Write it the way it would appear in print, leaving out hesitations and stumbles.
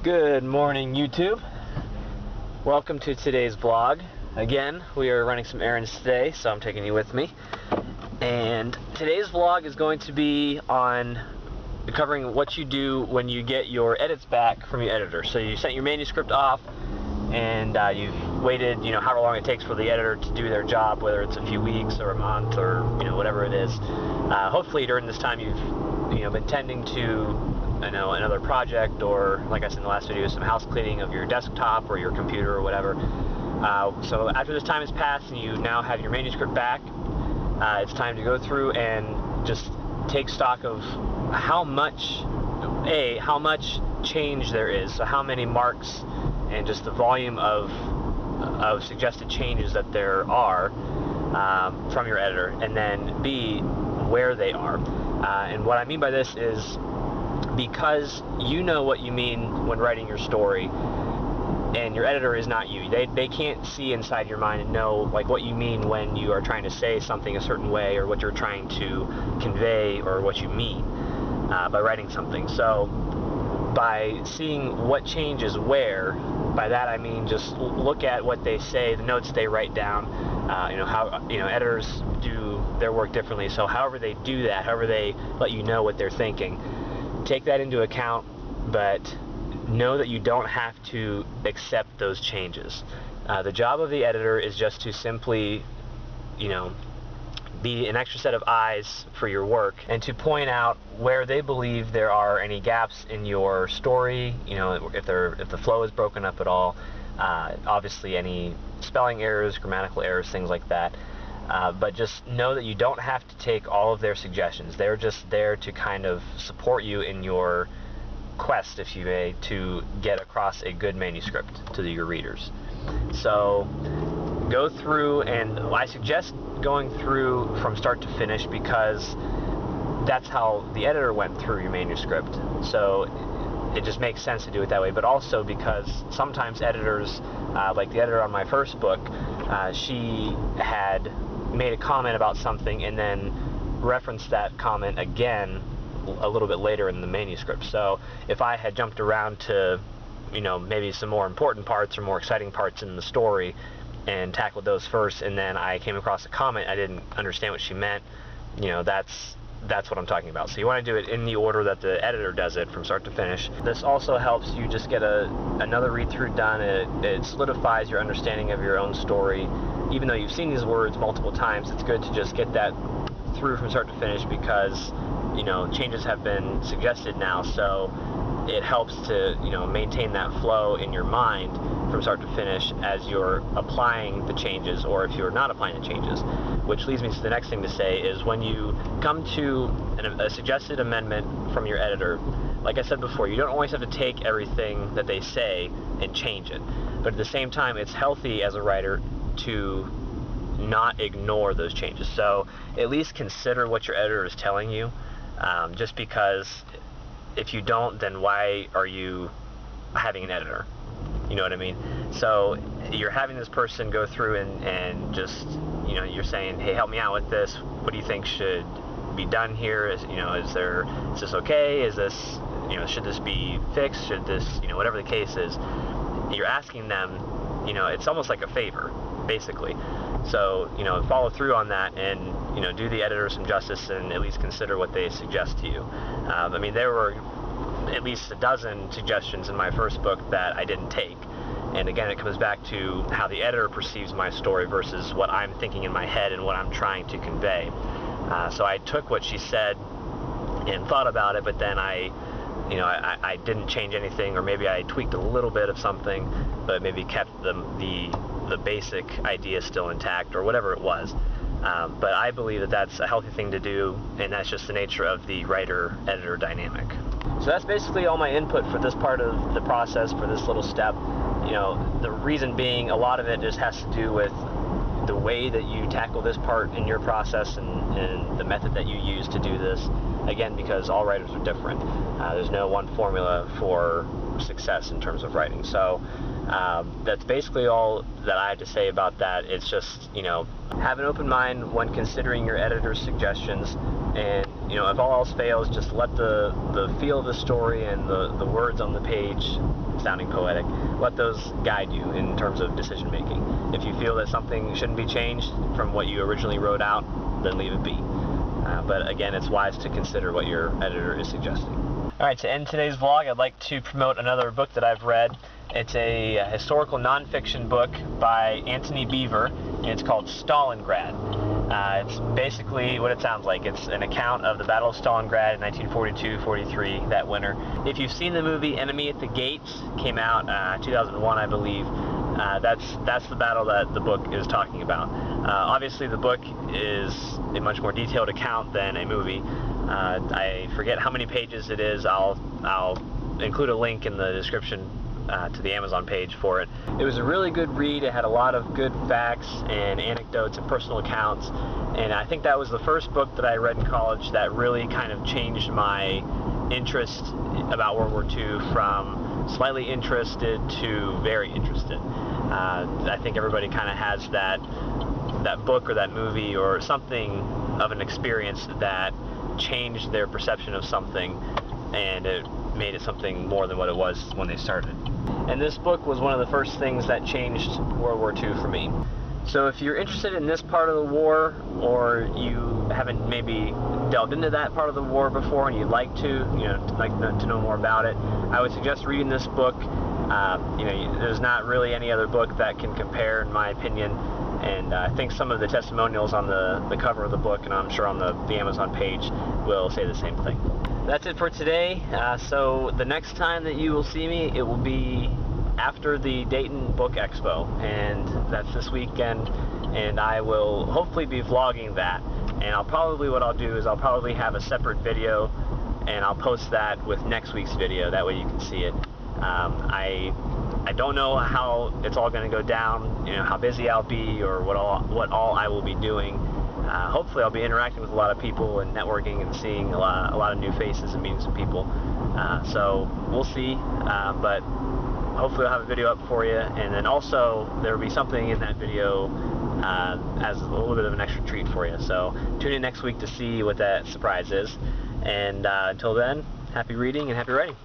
Good morning, YouTube. Welcome to today's vlog. Again, we are running some errands today, so I'm taking you with me. And today's vlog is going to be on covering what you do when you get your edits back from your editor. So you sent your manuscript off, and you've waited, however long it takes for the editor to do their job, whether it's a few weeks or a month or whatever it is. Hopefully during this time you've been tending to another project, or like I said in the last video, some house cleaning of your desktop or your computer or whatever. So after this time has passed and you now have your manuscript back, it's time to go through and just take stock of how much change there is, so how many marks and just the volume of suggested changes that there are from your editor, and then B, where they are. And what I mean by this is, because you know what you mean when writing your story, and your editor is not you. They can't see inside your mind and know what you mean when you are trying to say something a certain way, or what you're trying to convey, or what you mean by writing something. So by seeing what changes where, by that I mean just look at what they say, the notes they write down. How editors do their work differently, so however they do that, however they let you know what they're thinking, take that into account, but know that you don't have to accept those changes. The job of the editor is just to simply, be an extra set of eyes for your work, and to point out where they believe there are any gaps in your story, if the flow is broken up at all, obviously any spelling errors, grammatical errors, things like that. But just know that you don't have to take all of their suggestions. They're just there to kind of support you in your quest, if you may, to get across a good manuscript to your readers. So go through, and I suggest going through from start to finish, because that's how the editor went through your manuscript. So it just makes sense to do it that way, but also because sometimes editors, like the editor on my first book, she had made a comment about something and then referenced that comment again a little bit later in the manuscript. So if I had jumped around to maybe some more important parts or more exciting parts in the story and tackled those first, and then I came across a comment I didn't understand what she meant, that's what I'm talking about. So you want to do it in the order that the editor does it from start to finish. This also helps you just get another read through done. It solidifies your understanding of your own story. Even though you've seen these words multiple times, it's good to just get that through from start to finish, because changes have been suggested now, so it helps to maintain that flow in your mind from start to finish as you're applying the changes, or if you're not applying the changes. Which leads me to the next thing to say is, when you come to a suggested amendment from your editor, like I said before, you don't always have to take everything that they say and change it. But at the same time, it's healthy as a writer to not ignore those changes. So at least consider what your editor is telling you, just because if you don't, then why are you having an editor? You know what I mean? So you're having this person go through and just, you're saying, hey, help me out with this. What do you think should be done here? Is this okay? Is this, should this be fixed? Should this, whatever the case is, you're asking them, it's almost like a favor, basically. So, follow through on that, and, do the editor some justice and at least consider what they suggest to you. There were at least a dozen suggestions in my first book that I didn't take. And again, it comes back to how the editor perceives my story versus what I'm thinking in my head and what I'm trying to convey. So I took what she said and thought about it, but then I didn't change anything, or maybe I tweaked a little bit of something, but maybe kept the basic idea still intact, or whatever it was. But I believe that that's a healthy thing to do, and that's just the nature of the writer-editor dynamic. So that's basically all my input for this part of the process, for this little step. The reason being, a lot of it just has to do with the way that you tackle this part in your process, and the method that you use to do this. Again, because all writers are different. There's no one formula for success in terms of writing. So that's basically all that I have to say about that. It's just, have an open mind when considering your editor's suggestions, and if all else fails, just let the feel of the story and the words on the page sounding poetic, let those guide you in terms of decision making. If you feel that something shouldn't be changed from what you originally wrote out, then leave it be. But again, it's wise to consider what your editor is suggesting. Alright, to end today's vlog, I'd like to promote another book that I've read. It's a historical nonfiction book by Antony Beevor, and it's called Stalingrad. It's basically what it sounds like. It's an account of the Battle of Stalingrad in 1942-43, that winter. If you've seen the movie Enemy at the Gates, came out 2001, I believe, that's the battle that the book is talking about. Obviously, the book is a much more detailed account than a movie. I forget how many pages it is. I'll include a link in the description to the Amazon page for it. It was a really good read. It had a lot of good facts and anecdotes and personal accounts, and I think that was the first book that I read in college that really kind of changed my interest about World War II from slightly interested to very interested. I think everybody kind of has that book or that movie or something of an experience that changed their perception of something, and it made it something more than what it was when they started. And this book was one of the first things that changed World War II for me. So if you're interested in this part of the war, or you haven't maybe delved into that part of the war before and you'd like to, to know more about it, I would suggest reading this book. There's not really any other book that can compare, in my opinion. And I think some of the testimonials on the cover of the book, and I'm sure on the Amazon page, will say the same thing. That's it for today. So the next time that you will see me, it will be after the Dayton Book Expo, and that's this weekend, and I will hopefully be vlogging that. And what I'll do is I'll probably have a separate video, and I'll post that with next week's video. That way you can see it. I don't know how it's all going to go down, how busy I'll be, or what all I will be doing. Hopefully I'll be interacting with a lot of people and networking and seeing a lot of new faces and meeting some people. So we'll see, but hopefully I'll have a video up for you, and then also there will be something in that video as a little bit of an extra treat for you. So tune in next week to see what that surprise is, and until then, happy reading and happy writing.